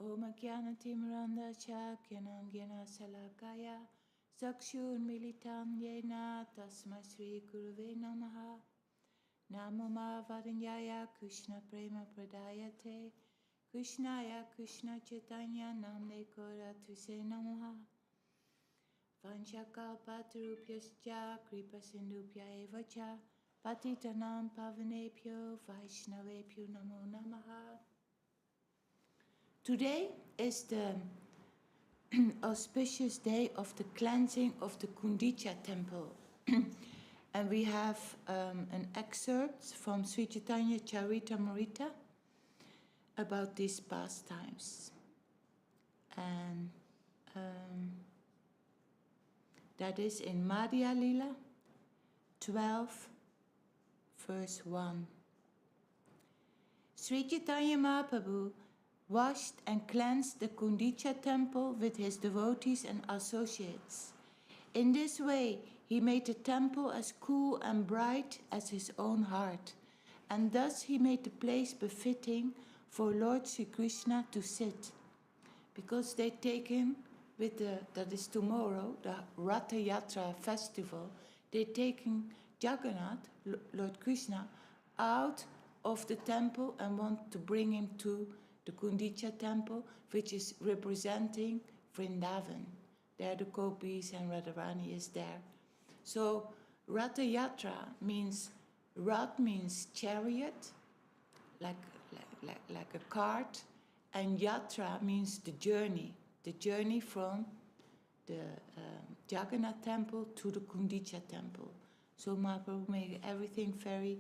Om Jnana Chakyanam Jnana Salakaya Sakshur Militam Yena Tasma Sri Guruve Namaha Namo Varanyaya Krishna Prema Pradayate Krishnaya Krishna Chaitanya Namne Kora Tuse Namaha Vanchakalpatarupyascha Kripa Sindhupya Evacha Patitanam Pavanepyo Vaishnavepyo Namo Namaha. Today is the auspicious day of the cleansing of the Gundicha temple. And we have an excerpt from Sri Chaitanya Charitamrita about these pastimes. And that is in Madhya Lila 12, verse 1. Sri Chaitanya Mahaprabhu washed and cleansed the Gundicha temple with his devotees and associates. In this way, he made the temple as cool and bright as his own heart, and thus he made the place befitting for Lord Sri Krishna to sit. Because they take him with that is tomorrow, the Ratha Yatra festival, they taking Jagannath, Lord Krishna, out of the temple and want to bring him to the Gundicha temple, which is representing Vrindavan. There the gopis and Radharani is there. So Ratha Yatra means, Rath means chariot, like a cart, and Yatra means the journey from the Jagannath temple to the Gundicha temple. So Mahaprabhu made everything very,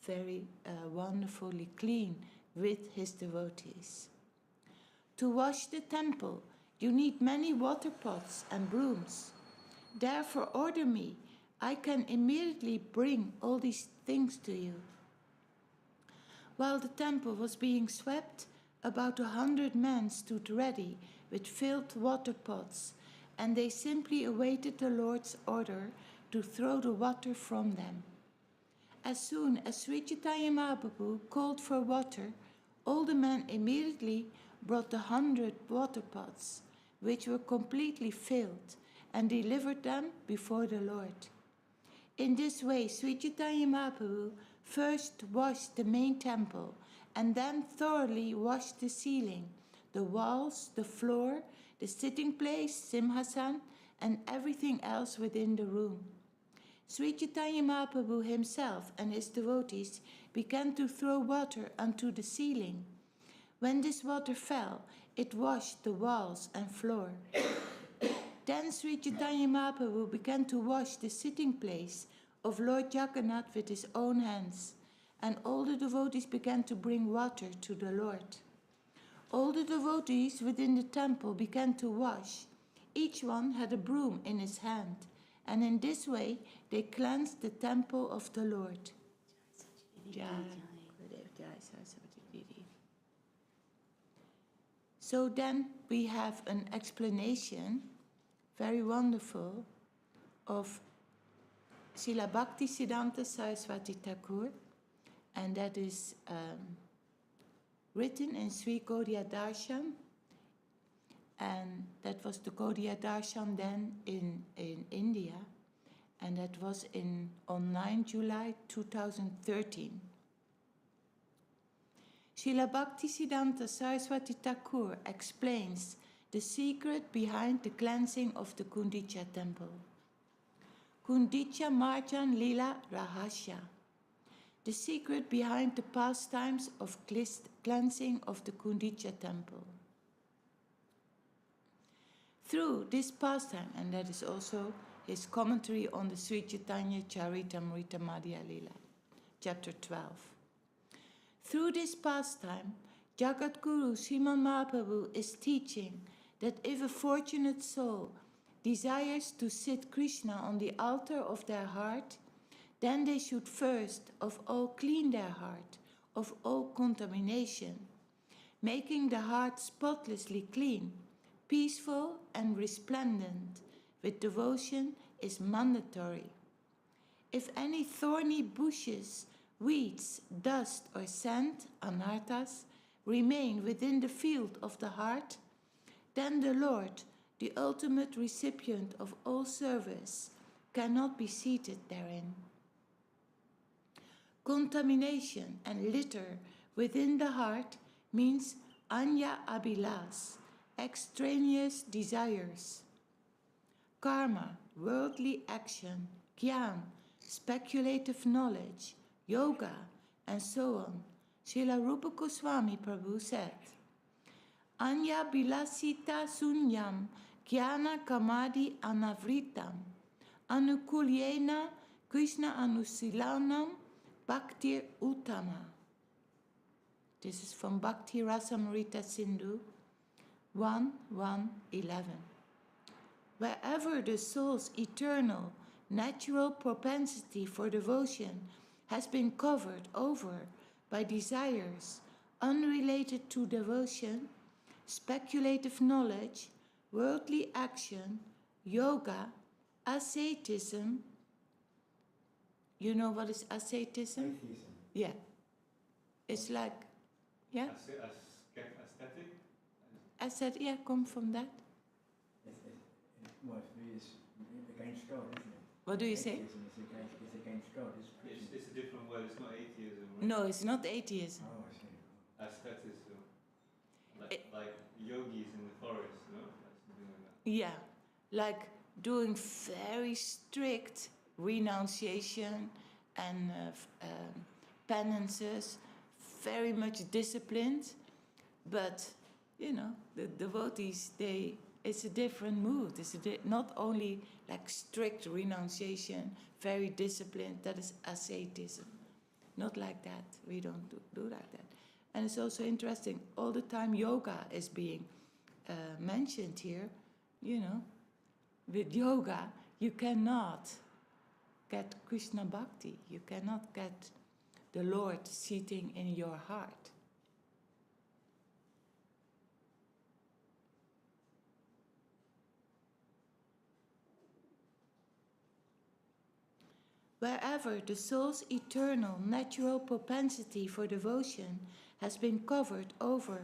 very wonderfully clean with his devotees. To wash the temple, you need many water pots and brooms. Therefore order me, I can immediately bring all these things to you. While the temple was being swept, about 100 men stood ready with filled water pots, and they simply awaited the Lord's order to throw the water from them. As soon as Sri Chaitanya Mahaprabhu called for water, all the men immediately brought the 100 water pots, which were completely filled, and delivered them before the Lord. In this way, Sri Chaitanya Mahaprabhu first washed the main temple, and then thoroughly washed the ceiling, the walls, the floor, the sitting place, Simhasan, and everything else within the room. Sri Chaitanya Mahaprabhu himself and his devotees began to throw water onto the ceiling. When this water fell, it washed the walls and floor. Then Sri Chaitanya Mahaprabhu began to wash the sitting place of Lord Jagannath with his own hands, and all the devotees began to bring water to the Lord. All the devotees within the temple began to wash. Each one had a broom in his hand, and in this way they cleansed the temple of the Lord. So then we have an explanation, very wonderful, of Srila Bhakti Siddhanta Saraswati Thakur, and that is written in Sri Gaudiya Darshan, and that was the Gaudiya Darshan then in India, and that was on 9 July 2013. Srila Bhakti Siddhanta Saraswati Thakur explains the secret behind the cleansing of the Gundicha temple. Gundicha Marjan Lila Rahasya, the secret behind the pastimes of cleansing of the Gundicha temple. Through this pastime, and that is also his commentary on the Sri Chaitanya Charitamrita Madhya Lila, chapter 12. Through this pastime, Jagat Guru Sriman Mahaprabhu is teaching that if a fortunate soul desires to sit Krishna on the altar of their heart, then they should first of all clean their heart of all contamination, making the heart spotlessly clean, peaceful and resplendent with devotion is mandatory. If any thorny bushes, weeds, dust or sand, anarthas, remain within the field of the heart, then the Lord, the ultimate recipient of all service, cannot be seated therein. Contamination and litter within the heart means anya abhilas, extraneous desires. Karma, worldly action, gyan, speculative knowledge, yoga, and so on. Srila Rupa Goswami Prabhu said, Anya bilasita sunyam jnana kamadi anavritam anukulyena Krishna anusilanam bhaktir uttama. This is from Bhakti Rasamrita Sindhu 1:1:11. Wherever the soul's eternal, natural propensity for devotion has been covered over by desires unrelated to devotion, speculative knowledge, worldly action, yoga, asceticism. You know what is asceticism? Atheism. Yeah. It's like, yeah? Aesthetic? Ascet, yeah, come from that. Well, it's against God, isn't it? What do you say? Atheism is against God. It's a different word, it's not atheism. Right? No, it's not atheism. Oh, I see. Aestheticism. Like yogis in the forest, no? Something like that. Yeah, like doing very strict renunciation and penances, very much disciplined, but you know, the devotees, it's a different mood. It's not only like strict renunciation, very disciplined, that is asceticism. Not like that. We don't do like that. And it's also interesting, all the time yoga is being mentioned here. You know, with yoga, you cannot get Krishna Bhakti. You cannot get the Lord sitting in your heart. Wherever the soul's eternal, natural propensity for devotion has been covered over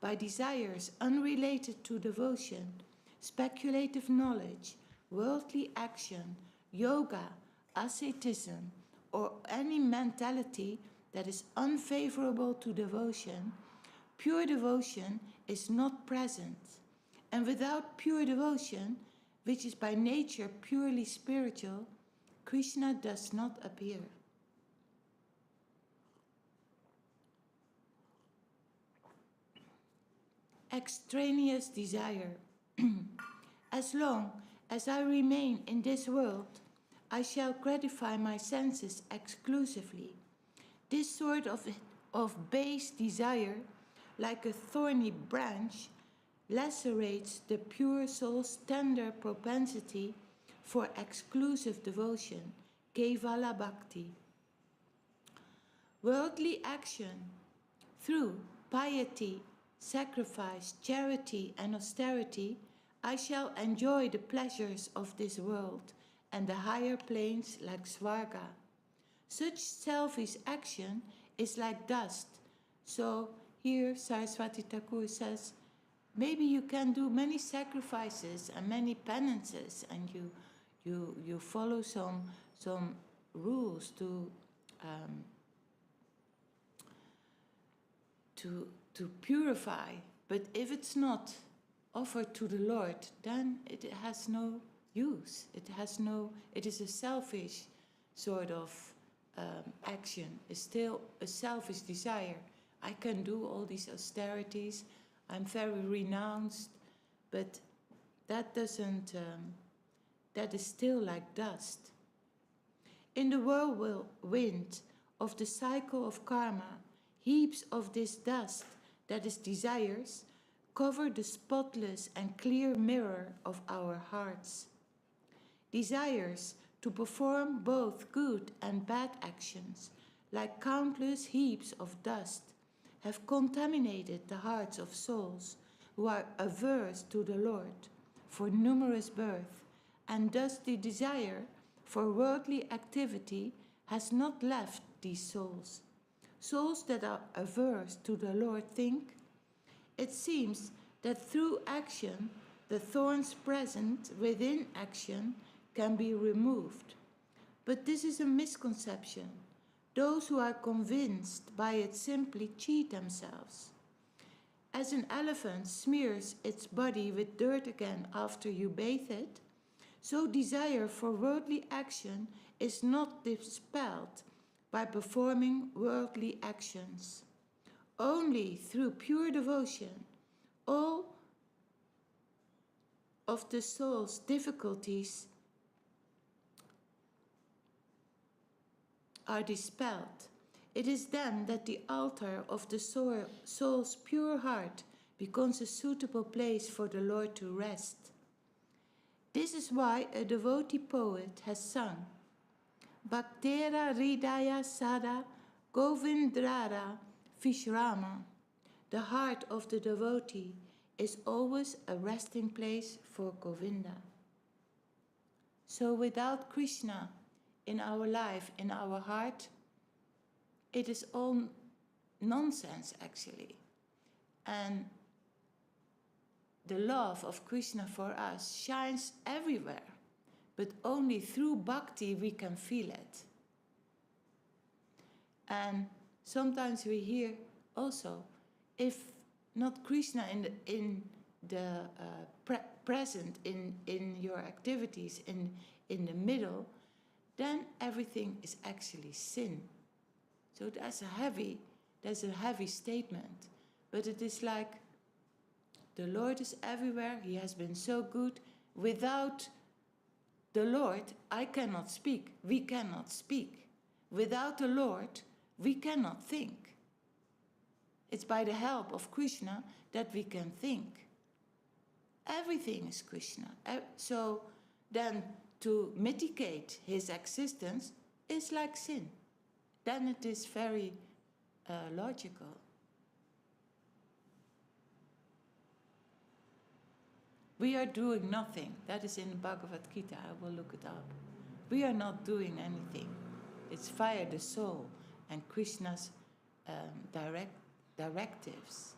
by desires unrelated to devotion, speculative knowledge, worldly action, yoga, asceticism, or any mentality that is unfavorable to devotion, pure devotion is not present. And without pure devotion, which is by nature purely spiritual, Krishna does not appear. Extraneous desire. As long as I remain in this world, I shall gratify my senses exclusively. This sort of base desire, like a thorny branch, lacerates the pure soul's tender propensity for exclusive devotion, Kevala Bhakti. Worldly action, through piety, sacrifice, charity, and austerity, I shall enjoy the pleasures of this world and the higher planes like Svarga. Such selfish action is like dust. So here Saraswati Thakur says, maybe you can do many sacrifices and many penances, and you follow some rules to purify. But if it's not offered to the Lord, then it has no use. It is a selfish sort of action. It's still a selfish desire. I can do all these austerities. I'm very renounced, but that doesn't. That is still like dust. In the whirlwind of the cycle of karma, heaps of this dust, that is desires, cover the spotless and clear mirror of our hearts. Desires to perform both good and bad actions, like countless heaps of dust, have contaminated the hearts of souls who are averse to the Lord for numerous births, and thus the desire for worldly activity has not left these souls. souls that are averse to the Lord think? It seems that through action, the thorns present within action can be removed. But this is a misconception. Those who are convinced by it simply cheat themselves. As an elephant smears its body with dirt again after you bathe it, so desire for worldly action is not dispelled by performing worldly actions. Only through pure devotion, all of the soul's difficulties are dispelled. It is then that the altar of the soul's pure heart becomes a suitable place for the Lord to rest. This is why a devotee poet has sung, Bhaktera Hridaya Sada Govindrara Vishrama. The heart of the devotee is always a resting place for Govinda. So without Krishna in our life, in our heart, it is all nonsense actually. And the love of Krishna for us shines everywhere, but only through bhakti we can feel it. And sometimes we hear also, if not Krishna present in your activities, in the middle, then everything is actually sin. So that's a heavy statement, but it is like the Lord is everywhere. He has been so good. Without the Lord, I cannot speak. We cannot speak. Without the Lord, we cannot think. It's by the help of Krishna that we can think. Everything is Krishna. So then to mitigate his existence is like sin. Then it is very logical. We are doing nothing. That is in the Bhagavad Gita. I will look it up. We are not doing anything. It's via the soul and Krishna's directives.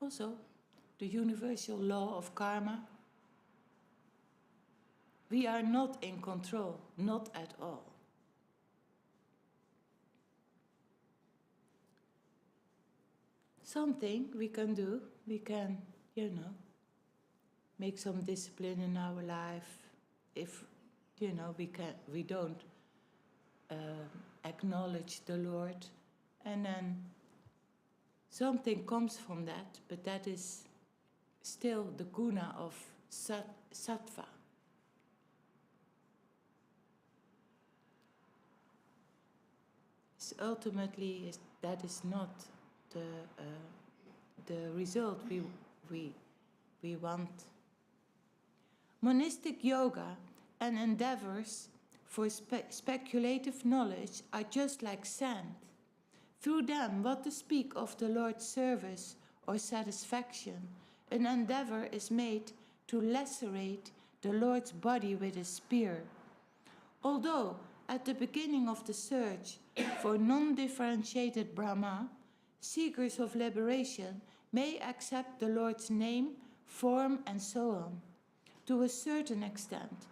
Also, the universal law of karma. We are not in control, not at all. Something we can do, we can, make some discipline in our life. If, we don't acknowledge the Lord, and then something comes from that, but that is still the guna of sattva. So ultimately, that is not the result we want. Monistic yoga and endeavors for speculative knowledge are just like sand. Through them, what to speak of the Lord's service or satisfaction, an endeavor is made to lacerate the Lord's body with a spear. Although at the beginning of the search for non-differentiated Brahma, seekers of liberation may accept the Lord's name, form, and so on. To a certain extent,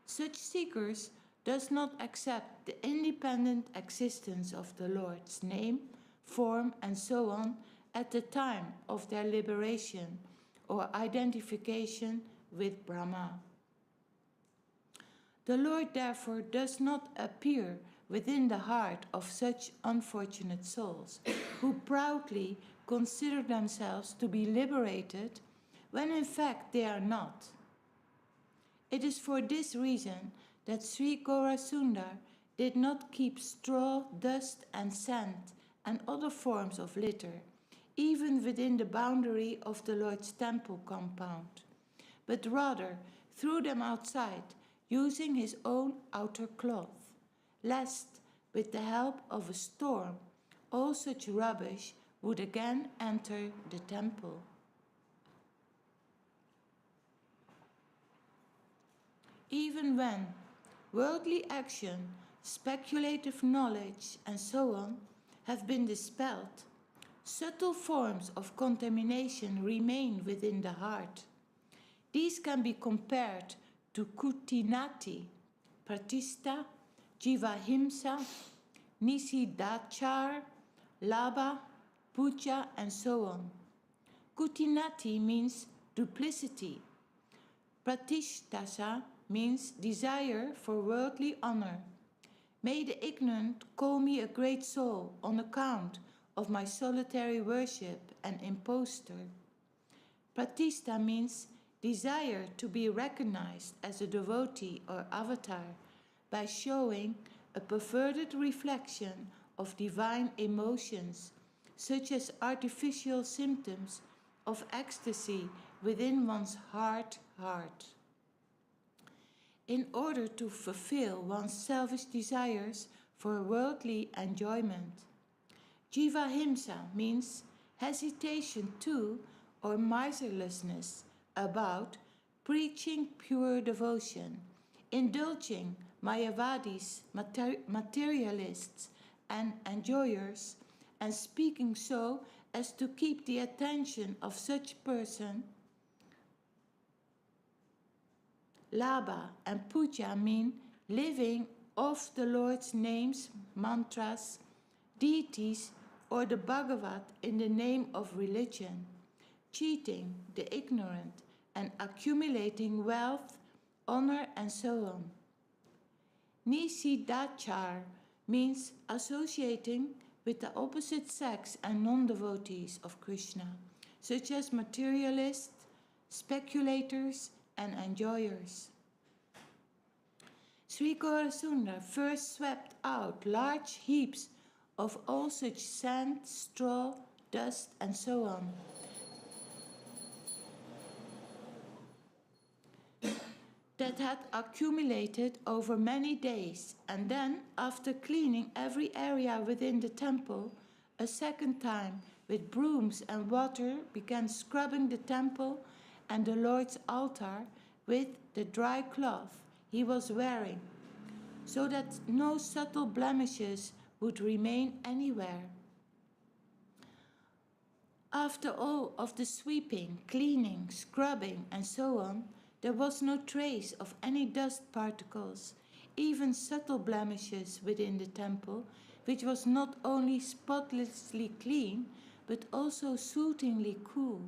such seekers does not accept the independent existence of the Lord's name, form, and so on at the time of their liberation or identification with Brahma. The Lord therefore does not appear within the heart of such unfortunate souls who proudly consider themselves to be liberated when in fact they are not. It is for this reason that Sri Gaurasundar did not keep straw, dust, and sand and other forms of litter, even within the boundary of the Lord's temple compound, but rather threw them outside, using his own outer cloth, lest, with the help of a storm, all such rubbish would again enter the temple. Even when worldly action, speculative knowledge, and so on, have been dispelled, subtle forms of contamination remain within the heart. These can be compared to kutinati, pratista, jivahimsa, nisidachar, laba, puja, and so on. Kutinati means duplicity. Pratishtasa means desire for worldly honor. May the ignorant call me a great soul on account of my solitary worship and impostor. Pratishta means desire to be recognized as a devotee or avatar by showing a perverted reflection of divine emotions, such as artificial symptoms of ecstasy within one's heart. In order to fulfill one's selfish desires for worldly enjoyment. Jivahimsa means hesitation to or miserlessness about preaching pure devotion, indulging Mayavadis, materialists, and enjoyers, and speaking so as to keep the attention of such person. Laba and puja mean living off the Lord's names, mantras, deities, or the Bhagavat in the name of religion, cheating the ignorant and accumulating wealth, honor, and so on. Nisidachar means associating with the opposite sex and non-devotees of Krishna, such as materialists, speculators, and enjoyers. Sri Gaurasundar first swept out large heaps of all such sand, straw, dust, and so on, that had accumulated over many days, and then, after cleaning every area within the temple, a second time with brooms and water began scrubbing the temple and the Lord's altar with the dry cloth he was wearing, so that no subtle blemishes would remain anywhere. After all of the sweeping, cleaning, scrubbing, and so on, there was no trace of any dust particles, even subtle blemishes within the temple, which was not only spotlessly clean, but also soothingly cool.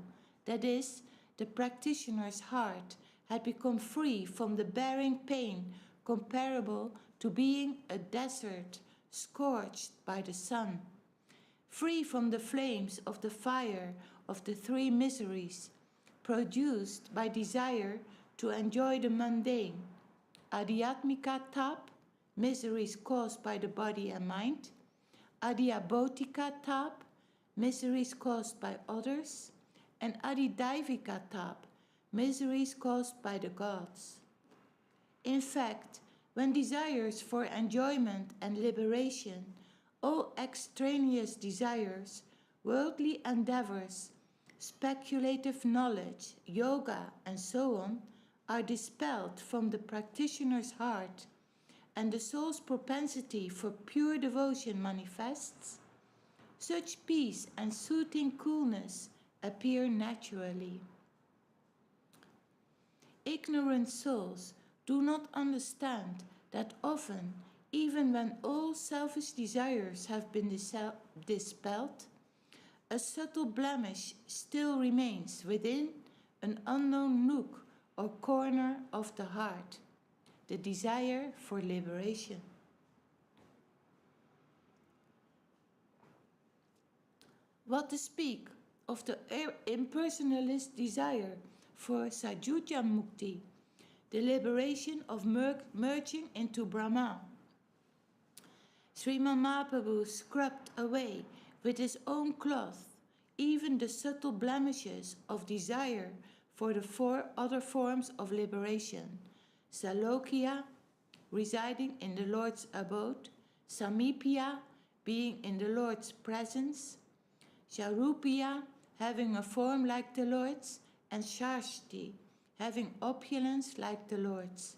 That is, the practitioner's heart had become free from the bearing pain comparable to being a desert scorched by the sun, free from the flames of the fire of the three miseries produced by desire to enjoy the mundane, adhyatmika tap, miseries caused by the body and mind, adhyabhotika tap, miseries caused by others, and adidaivika tap, miseries caused by the gods. In fact, when desires for enjoyment and liberation, all extraneous desires, worldly endeavors, speculative knowledge, yoga, and so on, are dispelled from the practitioner's heart, and the soul's propensity for pure devotion manifests, such peace and soothing coolness appear naturally. Ignorant souls do not understand that often, even when all selfish desires have been dispelled, a subtle blemish still remains within an unknown nook or corner of the heart, the desire for liberation. What to speak of the impersonalist desire for Sajuja Mukti, the liberation of merging into Brahma? Sriman Mahaprabhu scrubbed away with his own cloth even the subtle blemishes of desire for the four other forms of liberation: Salokya, residing in the Lord's abode; Samipya, being in the Lord's presence; Sharupya, having a form like the Lord's; and Shashti, having opulence like the Lord's.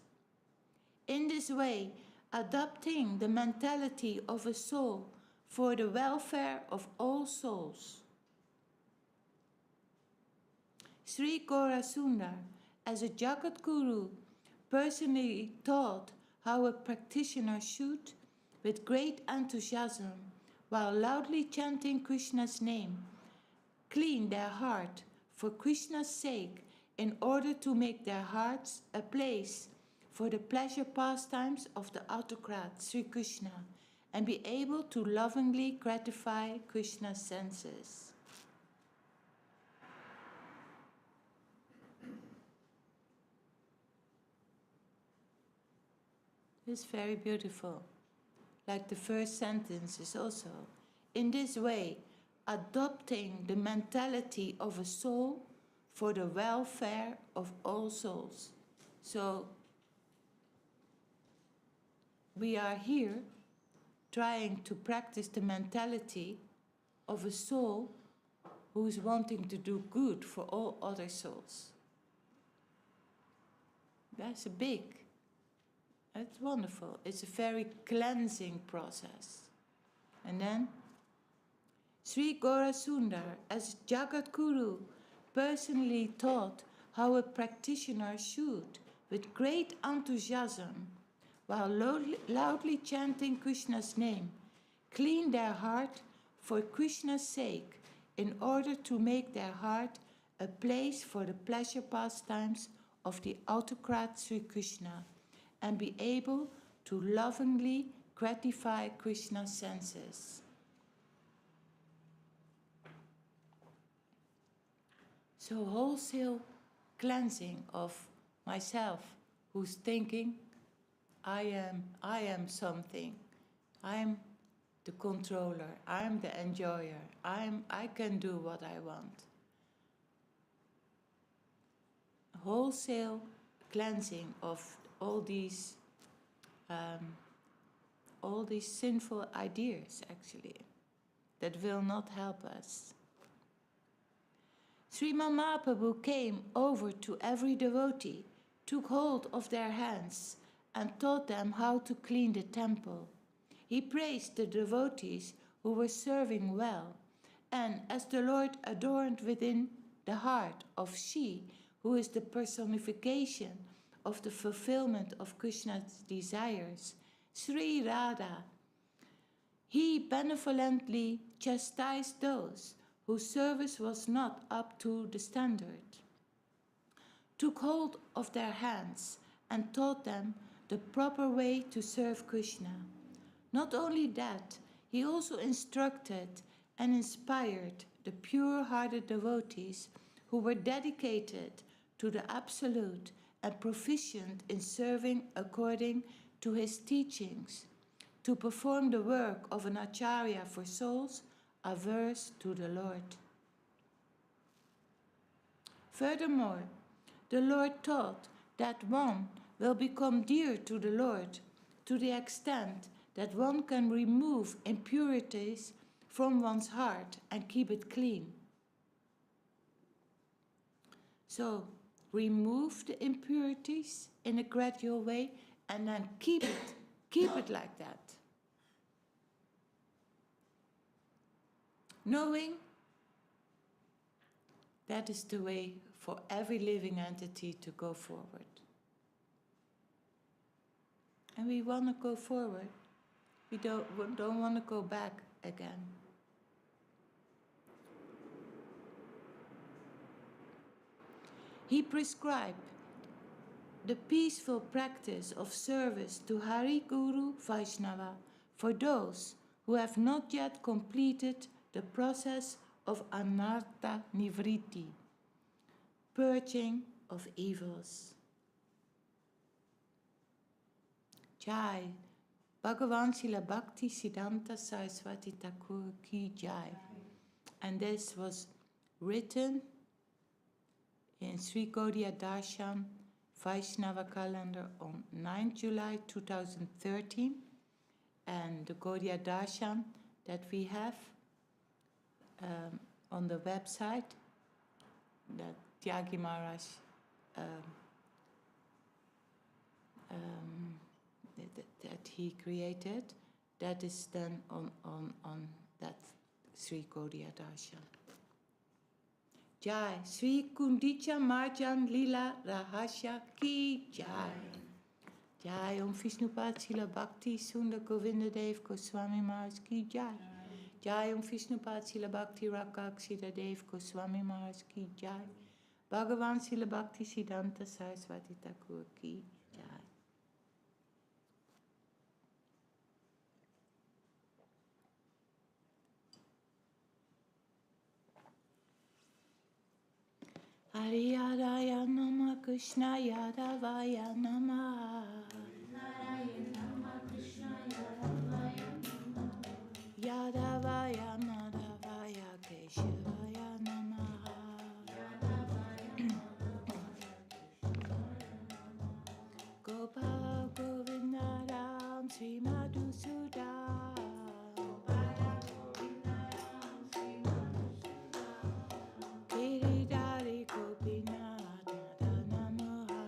In this way, adopting the mentality of a soul for the welfare of all souls. Sri Gaurasundar, as a Jagat Guru, personally taught how a practitioner should, with great enthusiasm, while loudly chanting Krishna's name, clean their heart for Krishna's sake in order to make their hearts a place for the pleasure pastimes of the autocrat Sri Krishna and be able to lovingly gratify Krishna's senses. It's very beautiful. Like the first sentence is also, in this way, adopting the mentality of a soul for the welfare of all souls. So, we are here trying to practice the mentality of a soul who is wanting to do good for all other souls. That's it's wonderful. It's a very cleansing process. And then, Sri Gaurasundar, as Jagat Guru, personally taught how a practitioner should, with great enthusiasm, while loudly chanting Krishna's name, clean their heart for Krishna's sake in order to make their heart a place for the pleasure pastimes of the autocrat Sri Krishna and be able to lovingly gratify Krishna's senses. So wholesale cleansing of myself, who's thinking, I am something. I'm the controller. I'm the enjoyer. I can do what I want. Wholesale cleansing of all these sinful ideas, actually, that will not help us. Sriman Mahaprabhu came over to every devotee, took hold of their hands, and taught them how to clean the temple. He praised the devotees who were serving well, and as the Lord adorned within the heart of she, who is the personification of the fulfillment of Krishna's desires, Sri Radha, he benevolently chastised those whose service was not up to the standard, took hold of their hands and taught them the proper way to serve Krishna. Not only that, he also instructed and inspired the pure-hearted devotees who were dedicated to the Absolute and proficient in serving according to his teachings, to perform the work of an acharya for souls averse to the Lord. Furthermore, the Lord taught that one will become dear to the Lord to the extent that one can remove impurities from one's heart and keep it clean. So, remove the impurities in a gradual way and then keep it like that. Knowing that is the way for every living entity to go forward. And we want to go forward. We don't want to go back again. He prescribed the peaceful practice of service to Hari Guru Vaishnava for those who have not yet completed the process of anartha nivritti, purging of evils. Jai, Bhagavan Srila Bhakti Siddhanta Saraswati Thakur Ki Jai. And this was written in Sri Gaudiya Darshan Vaishnava calendar on 9 July 2013. And the Gaudiya Darshan that we have on the website that Tyagi Maharaj that he created, that is done on that Sri Gaudiya Dasha. Jai Sri Gundicha Marjan Lila Rahasya Ki Jai. Jai Om Vishnupad Sila Bhakti Sundar Govinda Dev Goswami Maharaj Ki Jai. Jai Om Vishnupad Sila Bhakti Rakak Sita Dev Goswami Maharaj Ki Jai. Bhagavan Sila Bhakti Siddhanta Saraswati Thakur Ki Jai. Hari Adaya Nama Krishna Yadavaya Nama. Yadavaya Madhavaya Keshavaya Namaha. Gopal Govinda Ram Sri Madhusudan. Giridhari Gopinath Namaha.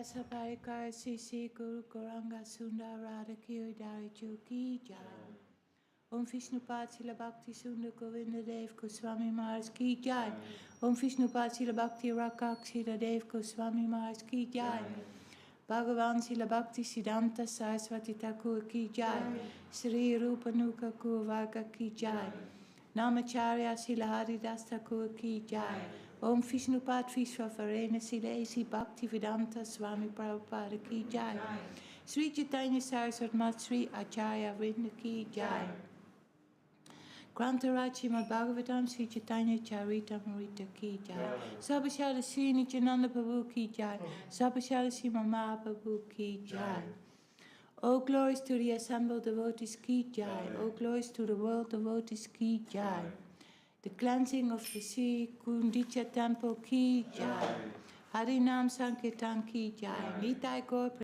Saparikara Sisi Guru Goranga Sundar Radha Kiridari Ki Jai. Om Vishnupad Sila Bhakti Sundar Govinda Dev Goswami Maharaj Ki Jai. Om Vishnupad Sila Bhakti Rakak Sila Dev Goswami Maharaj Ki Jai. Bhagavan Sila Bhakti Siddhanta Saraswati Thakur Ki Jai. Sri Rupa Nuka Kurvarga Ki Jai. Namacharya Sila Haridas Thakur Ki Jai. Om Vishnupad Vishwavarena Sila Esi Bhakti Vedanta Swami Prabhupada Ki Jai. Sri Chaitanya SCSMath Sri Acharya Vrinda Ki Jai. Grantaraj Srimad Bhagavatam Sri Chaitanya Charitamrita Ki Jai. Sabashara Sri Nityananda Prabhu Ki Jai. Sabashara Sri Mahaprabhu Ki Jai. All glories to the assembled devotees Ki Jai. All glories to the world devotees Ki Jai. The cleansing of the Sri Gundicha temple Ki Jai. Harinam Sankirtan Ki Jai. Nitai Gaur